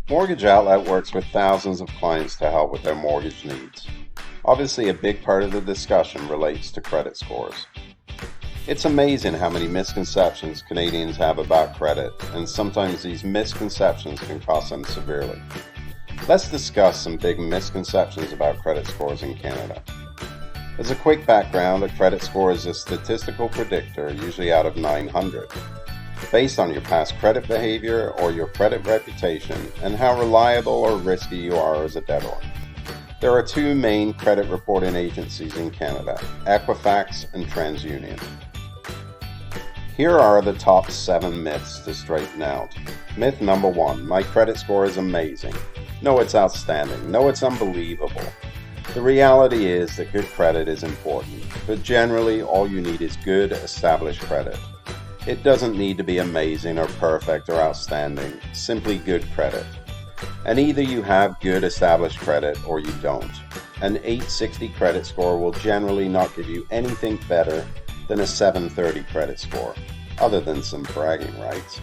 Mortgage Outlet works with thousands of clients to help with their mortgage needs. Obviously, a big part of the discussion relates to credit scores. It's amazing how many misconceptions Canadians have about credit, and sometimes these misconceptions can cost them severely. Let's discuss some big misconceptions about credit scores in Canada. As a quick background, a credit score is a statistical predictor, usually out of 900, based on your past credit behavior or your credit reputation and how reliable or risky you are as a debtor. There are two main credit reporting agencies in Canada, Equifax and TransUnion. Here are the top 7 myths to straighten out. Myth number 1, my credit score is amazing. No, it's outstanding. No, it's unbelievable. The reality is that good credit is important, but generally all you need is good, established credit. It doesn't need to be amazing or perfect or outstanding, simply good credit. And either you have good established credit or you don't. An 860 credit score will generally not give you anything better than a 730 credit score, other than some bragging rights.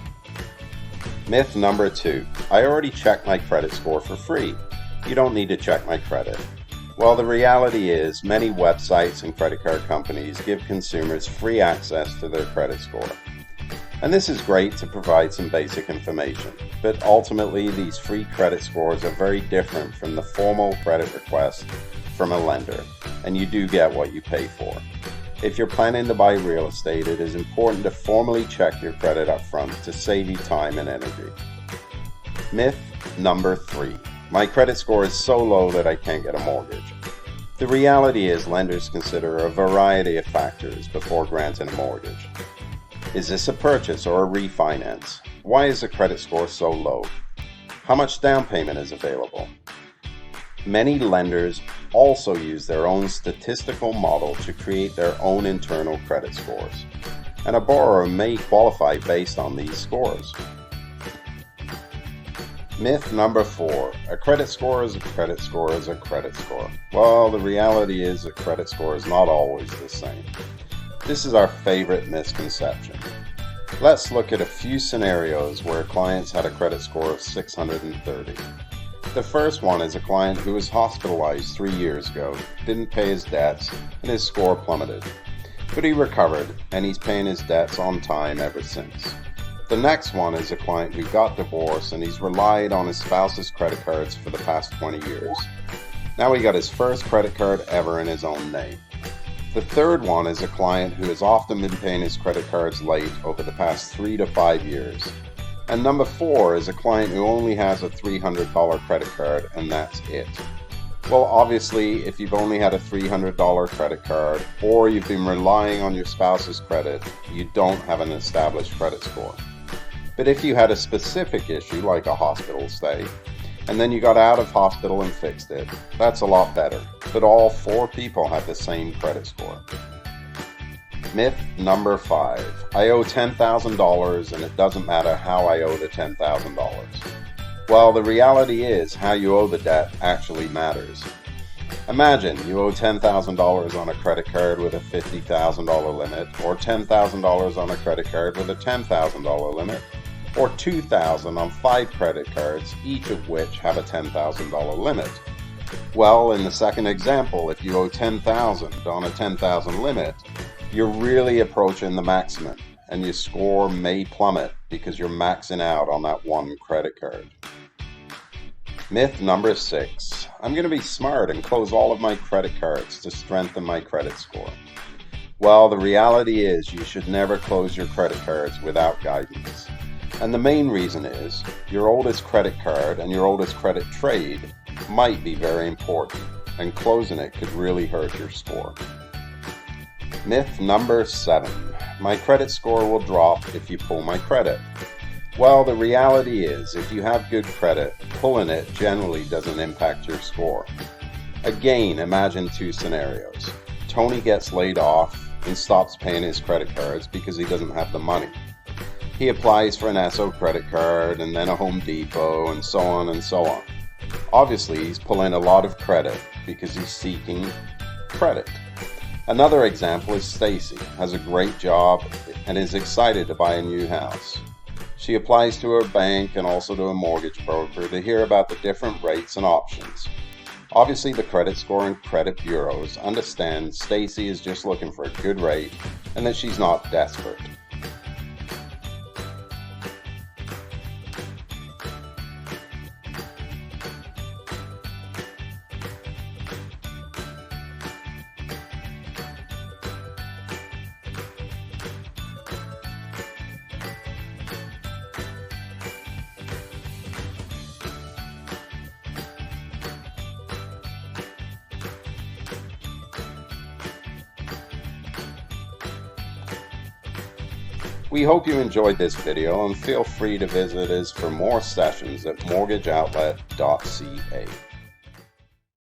Myth number 2, I already checked my credit score for free. You don't need to check my credit. Well, the reality is many websites and credit card companies give consumers free access to their credit score. And this is great to provide some basic information, but ultimately these free credit scores are very different from the formal credit request from a lender, and you do get what you pay for. If you're planning to buy real estate, it is important to formally check your credit up front to save you time and energy. Myth number 3, my credit score is so low that I can't get a mortgage. The reality is lenders consider a variety of factors before granting a mortgage. Is this a purchase or a refinance? Why is the credit score so low? How much down payment is available? Many lenders also use their own statistical model to create their own internal credit scores, and a borrower may qualify based on these scores. Myth number 4, a credit score is a credit score is a credit score. Well, the reality is a credit score is not always the same. This is our favorite misconception. Let's look at a few scenarios where clients had a credit score of 630. The first one is a client who was hospitalized 3 years ago, didn't pay his debts, and his score plummeted. But he recovered, and he's paying his debts on time ever since. The next one is a client who got divorced and he's relied on his spouse's credit cards for the past 20 years. Now he got his first credit card ever in his own name. The third one is a client who has often been paying his credit cards late over the past 3 to 5 years. And number 4 is a client who only has a $300 credit card and that's it. Well, obviously, if you've only had a $300 credit card or you've been relying on your spouse's credit, you don't have an established credit score. But if you had a specific issue like a hospital stay, and then you got out of hospital and fixed it, that's a lot better. But all 4 people have the same credit score. Myth number 5, I owe $10,000 and it doesn't matter how I owe the $10,000. Well, the reality is how you owe the debt actually matters. Imagine you owe $10,000 on a credit card with a $50,000 limit, or $10,000 on a credit card with a $10,000 limit, or $2,000 on 5 credit cards, each of which have a $10,000 limit. Well, in the second example, if you owe $10,000 on a $10,000 limit, you're really approaching the maximum, and your score may plummet because you're maxing out on that one credit card. Myth number 6, I'm going to be smart and close all of my credit cards to strengthen my credit score. Well, the reality is you should never close your credit cards without guidance. And the main reason is your oldest credit card and your oldest credit trade might be very important, and closing it could really hurt your score. Myth number 7, my credit score will drop if you pull my credit. Well, the reality is if you have good credit, pulling it generally doesn't impact your score. Again, imagine 2 scenarios. Tony gets laid off and stops paying his credit cards because he doesn't have the money. He applies for an Esso credit card and then a Home Depot and so on and so on. Obviously, he's pulling a lot of credit because he's seeking credit. Another example is Stacy has a great job and is excited to buy a new house. She applies to her bank and also to a mortgage broker to hear about the different rates and options. Obviously, the credit score and credit bureaus understand Stacy is just looking for a good rate and that she's not desperate. We hope you enjoyed this video and feel free to visit us for more sessions at mortgageoutlet.ca.